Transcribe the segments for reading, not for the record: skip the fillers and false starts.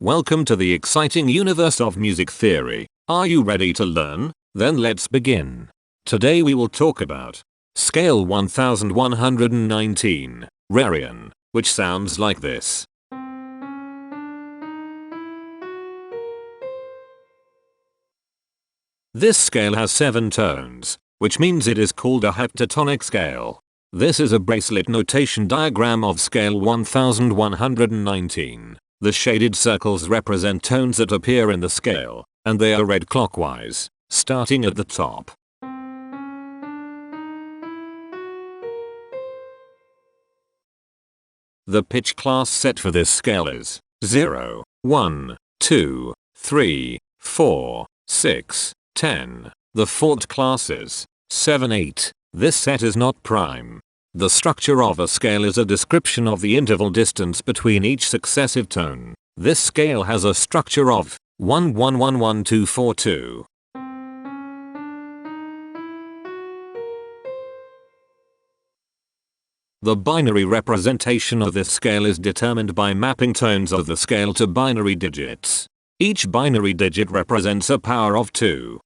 Welcome to the exciting universe of music theory. Are you ready to learn? Then let's begin. Today we will talk about scale 1119, Rarian, which sounds like this. This scale has 7 tones, which means it is called a heptatonic scale. This is a bracelet notation diagram of scale 1119. The shaded circles represent tones that appear in the scale, and they are read clockwise, starting at the top. The pitch class set for this scale is 0, 1, 2, 3, 4, 6, 10. The fault class is 7, 8. This set is not prime. The structure of a scale is a description of the interval distance between each successive tone. This scale has a structure of 1 1 1 1 2 4 2. The binary representation of this scale is determined by mapping tones of the scale to binary digits. Each binary digit represents a power of 2.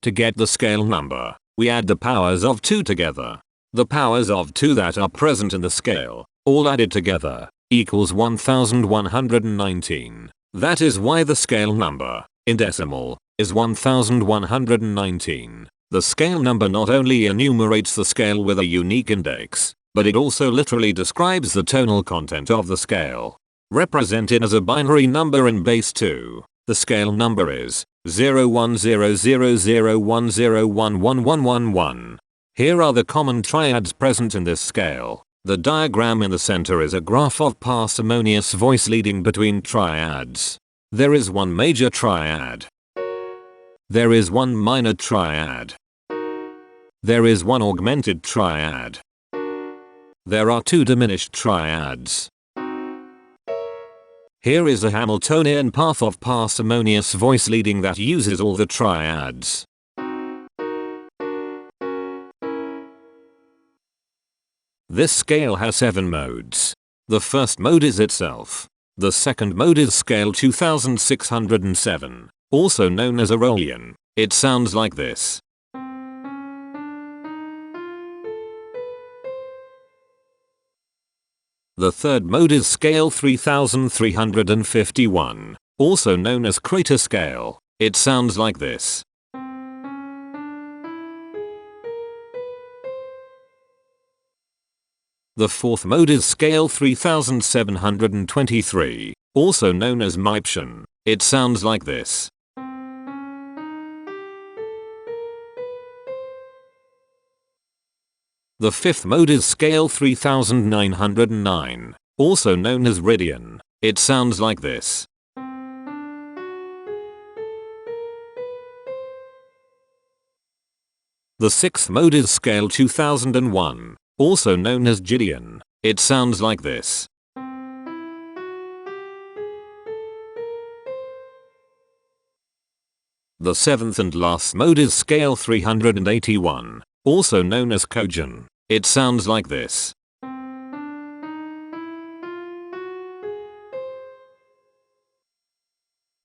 To get the scale number, we add the powers of 2 together. The powers of 2 that are present in the scale, all added together, equals 1119. That is why the scale number, in decimal, is 1119. The scale number not only enumerates the scale with a unique index, but it also literally describes the tonal content of the scale. Represented as a binary number in base 2, the scale number is 010001011111. Here are the common triads present in this scale. The diagram in the center is a graph of parsimonious voice leading between triads. There is one major triad. There is one minor triad. There is one augmented triad. There are 2 diminished triads. Here is a Hamiltonian path of parsimonious voice leading that uses all the triads. This scale has 7 modes. The first mode is itself. The second mode is scale 2607, also known as a Rarian. It sounds like this. The third mode is scale 3351, also known as crater scale. It sounds like this. The fourth mode is scale 3723, also known as Miption. It sounds like this. The fifth mode is scale 3909, also known as Rarian. It sounds like this. The sixth mode is scale 2001, also known as Gideon. It sounds like this. The seventh and last mode is scale 381, also known as Coherence. It sounds like this.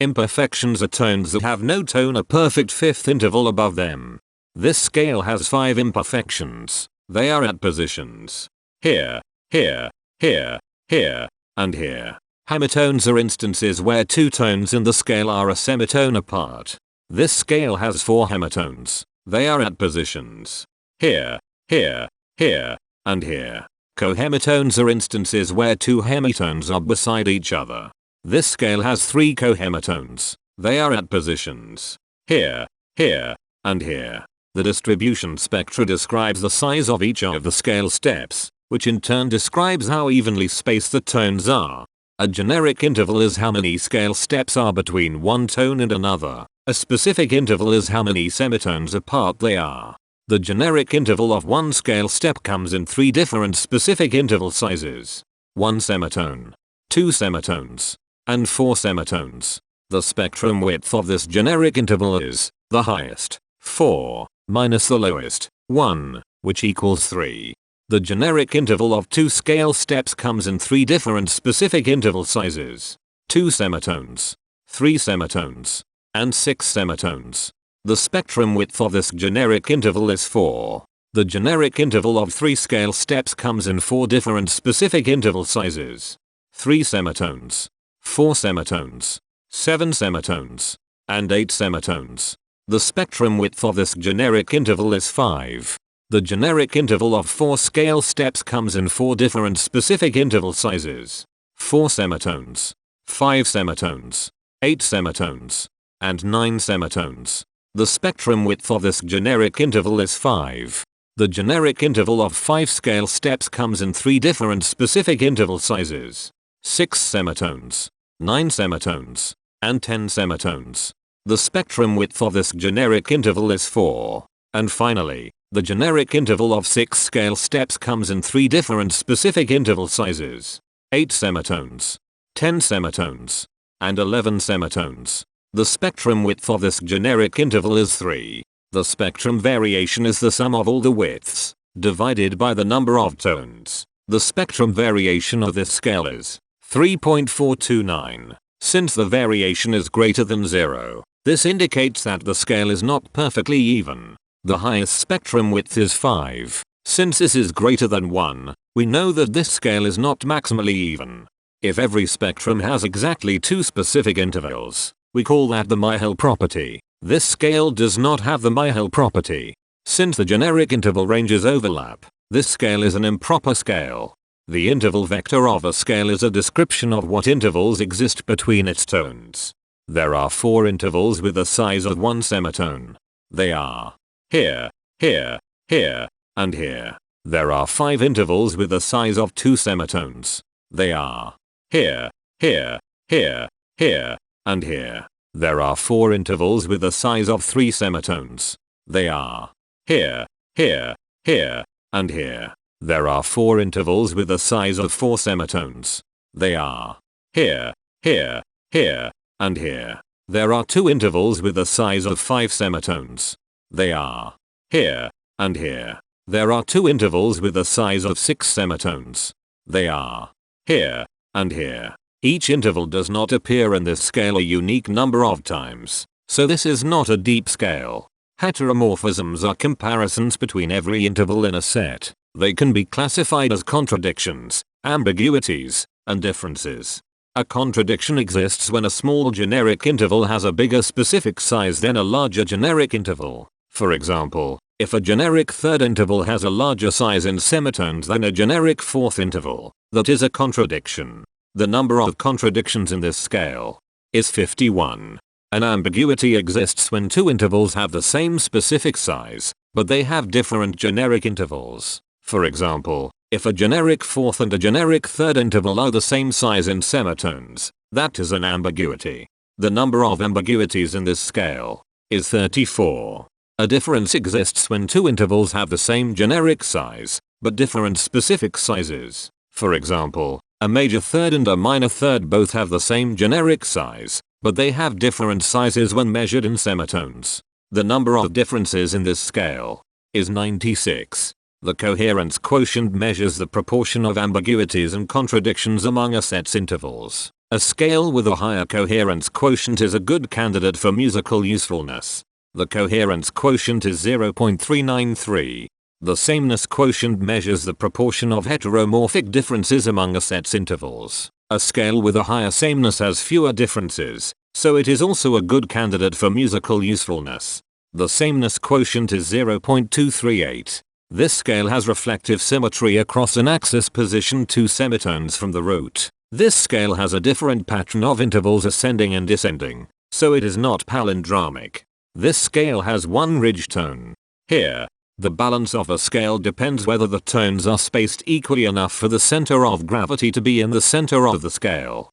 Imperfections are tones that have no tone, a perfect fifth interval above them. This scale has 5 imperfections. They are at positions here, here, here, here, and here. Hemitones are instances where 2 tones in the scale are a semitone apart. This scale has 4 hemitones. They are at positions here, here, here, and here. Cohemitones are instances where 2 hemitones are beside each other. This scale has 3 cohemitones. They are at positions here, here, and here. The distribution spectra describes the size of each of the scale steps, which in turn describes how evenly spaced the tones are. A generic interval is how many scale steps are between one tone and another. A specific interval is how many semitones apart they are. The generic interval of one scale step comes in 3 different specific interval sizes: 1 semitone, 2 semitones, and 4 semitones. The spectrum width of this generic interval is the highest, 4, minus the lowest, 1, which equals 3. The generic interval of 2 scale steps comes in 3 different specific interval sizes: 2 semitones, 3 semitones, and 6 semitones. The spectrum width of this generic interval is 4. The generic interval of 3 scale steps comes in 4 different specific interval sizes: 3 semitones, 4 semitones, 7 semitones, and 8 semitones. The spectrum width of this generic interval is 5. The generic interval of 4 scale steps comes in 4 different specific interval sizes: 4 semitones, 5 semitones, 8 semitones, and 9 semitones. The spectrum width of this generic interval is 5. The generic interval of 5 scale steps comes in 3 different specific interval sizes: 6 semitones, 9 semitones, and 10 semitones. The spectrum width of this generic interval is 4. And finally, the generic interval of 6 scale steps comes in 3 different specific interval sizes: 8 semitones, 10 semitones, and 11 semitones. The spectrum width of this generic interval is 3. The spectrum variation is the sum of all the widths, divided by the number of tones. The spectrum variation of this scale is 3.429. Since the variation is greater than 0, this indicates that the scale is not perfectly even. The highest spectrum width is 5. Since this is greater than 1, we know that this scale is not maximally even. If every spectrum has exactly 2 specific intervals, we call that the Myhill property. This scale does not have the Myhill property. Since the generic interval ranges overlap, this scale is an improper scale. The interval vector of a scale is a description of what intervals exist between its tones. There are 4 intervals with a size of 1 semitone. They are here, here, here, and here. There are 5 intervals with a size of 2 semitones. They are here, here, here, here, and here. There are 4 intervals with a size of 3 semitones. They are here, here, here, and here. There are 4 intervals with a size of 4 semitones. They are here, here, here, and here. There are 2 intervals with a size of 5 semitones. They are here, and here. There are 2 intervals with a size of 6 semitones. They are here, and here. Each interval does not appear in this scale a unique number of times, so this is not a deep scale. Heteromorphisms are comparisons between every interval in a set. They can be classified as contradictions, ambiguities, and differences. A contradiction exists when a small generic interval has a bigger specific size than a larger generic interval. For example, if a generic third interval has a larger size in semitones than a generic fourth interval, that is a contradiction. The number of contradictions in this scale is 51. An ambiguity exists when 2 intervals have the same specific size, but they have different generic intervals. For example, if a generic fourth and a generic third interval are the same size in semitones, that is an ambiguity. The number of ambiguities in this scale is 34. A difference exists when 2 intervals have the same generic size, but different specific sizes. For example, a major third and a minor third both have the same generic size, but they have different sizes when measured in semitones. The number of differences in this scale is 96. The coherence quotient measures the proportion of ambiguities and contradictions among a set's intervals. A scale with a higher coherence quotient is a good candidate for musical usefulness. The coherence quotient is 0.393. The sameness quotient measures the proportion of heteromorphic differences among a set's intervals. A scale with a higher sameness has fewer differences, so it is also a good candidate for musical usefulness. The sameness quotient is 0.238. This scale has reflective symmetry across an axis positioned 2 semitones from the root. This scale has a different pattern of intervals ascending and descending, so it is not palindromic. This scale has 1 ridge tone. Here, the balance of a scale depends whether the tones are spaced equally enough for the center of gravity to be in the center of the scale.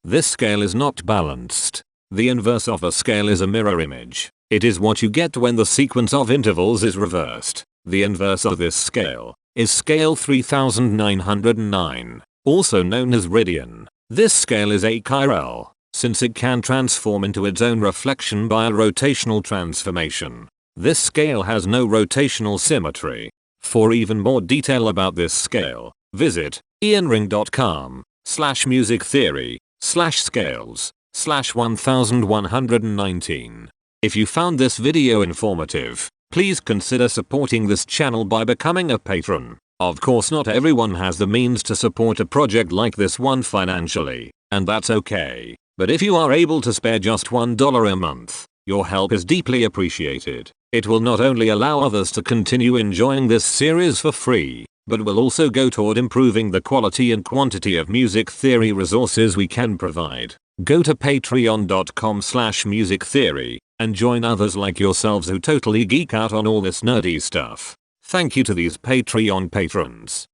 This scale is not balanced. The inverse of a scale is a mirror image. It is what you get when the sequence of intervals is reversed. The inverse of this scale is scale 3909, also known as Rarian. This scale is achiral, since it can transform into its own reflection by a rotational transformation. This scale has no rotational symmetry. For even more detail about this scale, visit ianring.com/musictheory/scales/1119. If you found this video informative, please consider supporting this channel by becoming a patron. Of course, not everyone has the means to support a project like this one financially, and that's okay. But if you are able to spare just $1 a month, your help is deeply appreciated. It will not only allow others to continue enjoying this series for free, but will also go toward improving the quality and quantity of music theory resources we can provide. Go to patreon.com/musictheory and join others like yourselves who totally geek out on all this nerdy stuff. Thank you to these Patreon patrons.